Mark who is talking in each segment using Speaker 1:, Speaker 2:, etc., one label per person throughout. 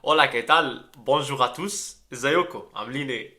Speaker 1: Hola, ¿qué tal? Bonjour à tous. ازيكم؟ عاملين ايه?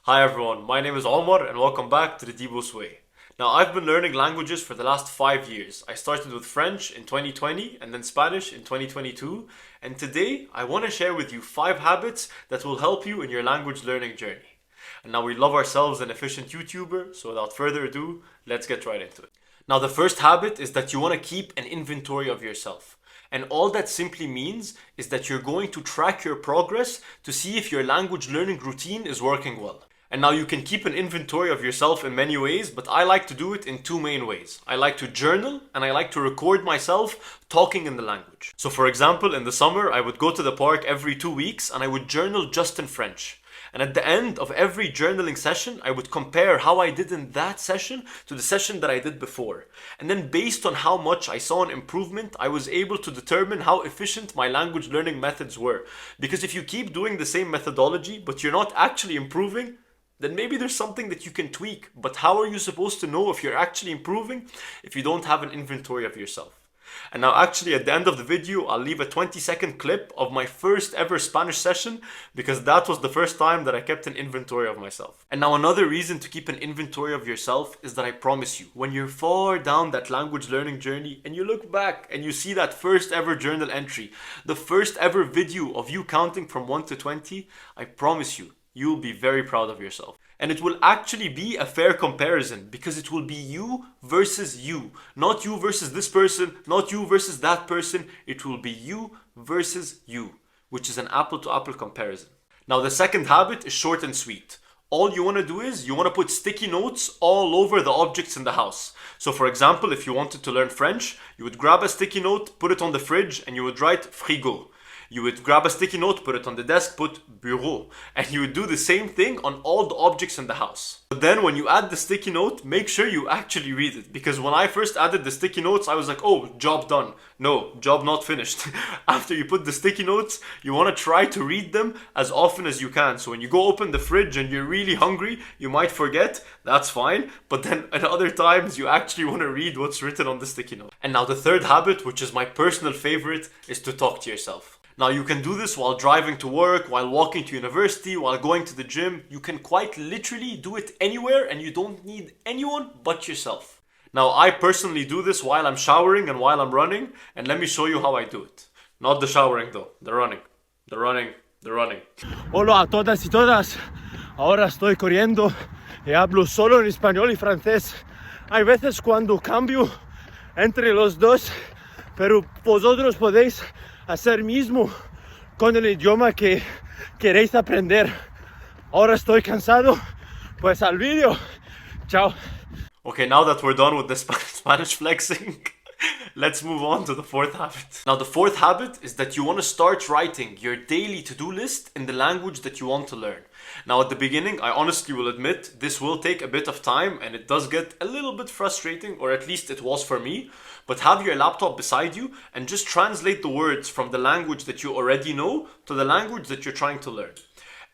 Speaker 1: Hi everyone, my name is Omar and welcome back to the Deeboss way. Now, I've been learning languages for the last 5 years. I started with French in 2020 and then Spanish in 2022. And today, I want to share with you 5 habits that will help you in your language learning journey. And now we love ourselves an efficient YouTuber, so without further ado, let's get right into it. Now, the first habit is that you want to keep an inventory of yourself. And all that simply means is that you're going to track your progress to see if your language learning routine is working well. And now you can keep an inventory of yourself in many ways, but I like to do it in 2 main ways. I like to journal and I like to record myself talking in the language. So for example, in the summer, I would go to the park every 2 weeks and I would journal just in French. And at the end of every journaling session, I would compare how I did in that session to the session that I did before. And then based on how much I saw an improvement, I was able to determine how efficient my language learning methods were. Because if you keep doing the same methodology, but you're not actually improving, then maybe there's something that you can tweak. But how are you supposed to know if you're actually improving if you don't have an inventory of yourself? And now actually at the end of the video, I'll leave a 20-second clip of my first ever Spanish session because that was the first time that I kept an inventory of myself. And now another reason to keep an inventory of yourself is that I promise you, when you're far down that language learning journey and you look back and you see that first ever journal entry, the first ever video of you counting from 1 to 20, I promise you, you'll be very proud of yourself. And it will actually be a fair comparison because it will be you versus you. Not you versus this person, not you versus that person. It will be you versus you, which is an apple to apple comparison. Now the second habit is short and sweet. All you want to do is you want to put sticky notes all over the objects in the house. So for example, if you wanted to learn French, you would grab a sticky note, put it on the fridge, and you would write frigo. You would grab a sticky note, put it on the desk, put bureau. And you would do the same thing on all the objects in the house. But then when you add the sticky note, make sure you actually read it. Because when I first added the sticky notes, I was like, oh, job done. No, job not finished. After you put the sticky notes, you want to try to read them as often as you can. So when you go open the fridge and you're really hungry, you might forget, that's fine. But then at other times, you actually want to read what's written on the sticky note. And now the third habit, which is my personal favorite, is to talk to yourself. Now you can do this while driving to work, while walking to university, while going to the gym. You can quite literally do it anywhere and you don't need anyone but yourself. Now I personally do this while I'm showering and while I'm running, and let me show you how I do it. Not the showering though, the running. The running.
Speaker 2: Hola a todas y todas. Ahora estoy corriendo y hablo solo en español y francés. Hay veces cuando cambio entre los dos, pero vosotros podéis hacer mismo con el idioma que queréis aprender. Ahora estoy cansado, pues al video. Chao.
Speaker 1: Okay, now that we're done with the Spanish flexing, let's move on to the fourth habit. Now the fourth habit is that you want to start writing your daily to-do list in the language that you want to learn. Now at the beginning, I honestly will admit this will take a bit of time and it does get a little bit frustrating, or at least it was for me. But have your laptop beside you and just translate the words from the language that you already know to the language that you're trying to learn.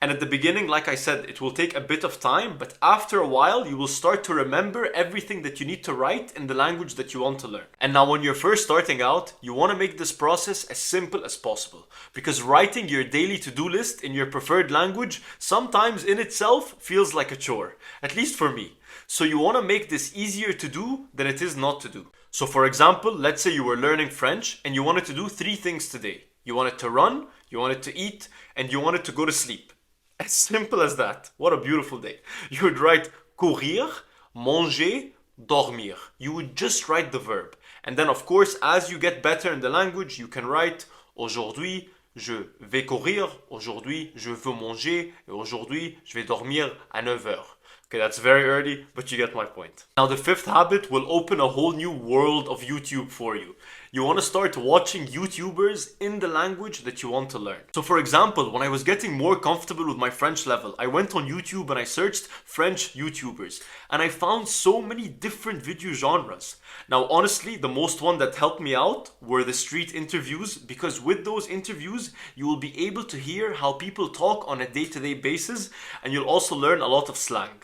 Speaker 1: And at the beginning, like I said, it will take a bit of time, but after a while, you will start to remember everything that you need to write in the language that you want to learn. And now when you're first starting out, you want to make this process as simple as possible, because writing your daily to-do list in your preferred language sometimes in itself feels like a chore, at least for me. So you want to make this easier to do than it is not to do. So for example, let's say you were learning French and you wanted to do 3 things today. You wanted to run, you wanted to eat, and you wanted to go to sleep. As simple as that. What a beautiful day. You would write courir, manger, dormir. You would just write the verb. And then of course, as you get better in the language, you can write aujourd'hui, je vais courir, aujourd'hui, je veux manger, et aujourd'hui, je vais dormir à 9 heures. Okay, that's very early, but you get my point. Now the fifth habit will open a whole new world of YouTube for you. You want to start watching YouTubers in the language that you want to learn. So for example, when I was getting more comfortable with my French level, I went on YouTube and I searched French YouTubers. And I found so many different video genres. Now honestly, the most one that helped me out were the street interviews, because with those interviews, you will be able to hear how people talk on a day-to-day basis, and you'll also learn a lot of slang.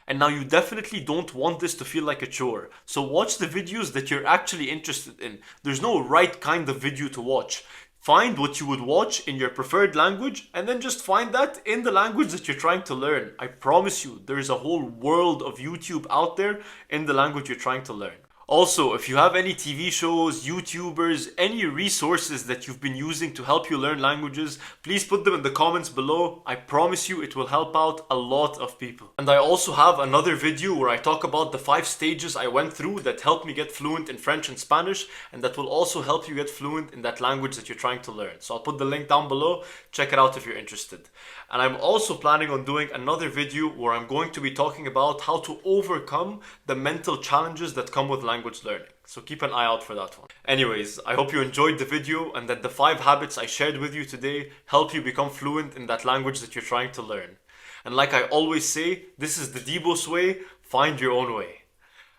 Speaker 1: And now you definitely don't want this to feel like a chore. So watch the videos that you're actually interested in. There's no right kind of video to watch. Find what you would watch in your preferred language and then just find that in the language that you're trying to learn. I promise you, there is a whole world of YouTube out there in the language you're trying to learn. Also, if you have any TV shows, YouTubers, any resources that you've been using to help you learn languages, please put them in the comments below. I promise you it will help out a lot of people. And I also have another video where I talk about the 5 stages I went through that helped me get fluent in French and Spanish, and that will also help you get fluent in that language that you're trying to learn. So I'll put the link down below. Check it out if you're interested. And I'm also planning on doing another video where I'm going to be talking about how to overcome the mental challenges that come with language learning. So keep an eye out for that one. Anyways, I hope you enjoyed the video and that the 5 habits I shared with you today help you become fluent in that language that you're trying to learn. And like I always say, this is the Deeboss way, find your own way.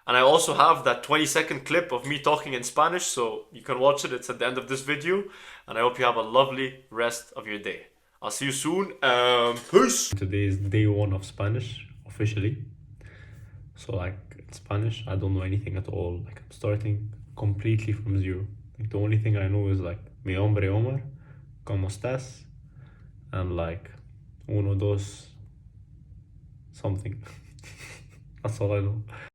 Speaker 1: And I also have that 20-second clip of me talking in Spanish, so you can watch it, it's at the end of this video. And I hope you have a lovely rest of your day. I'll see you soon. Peace. Today is day 1 of Spanish, officially. So like in Spanish, I don't know anything at all. Like I'm starting completely from zero. Like the only thing I know is like mi hombre Omar, ¿cómo estás? And like uno, dos, something. That's all I know.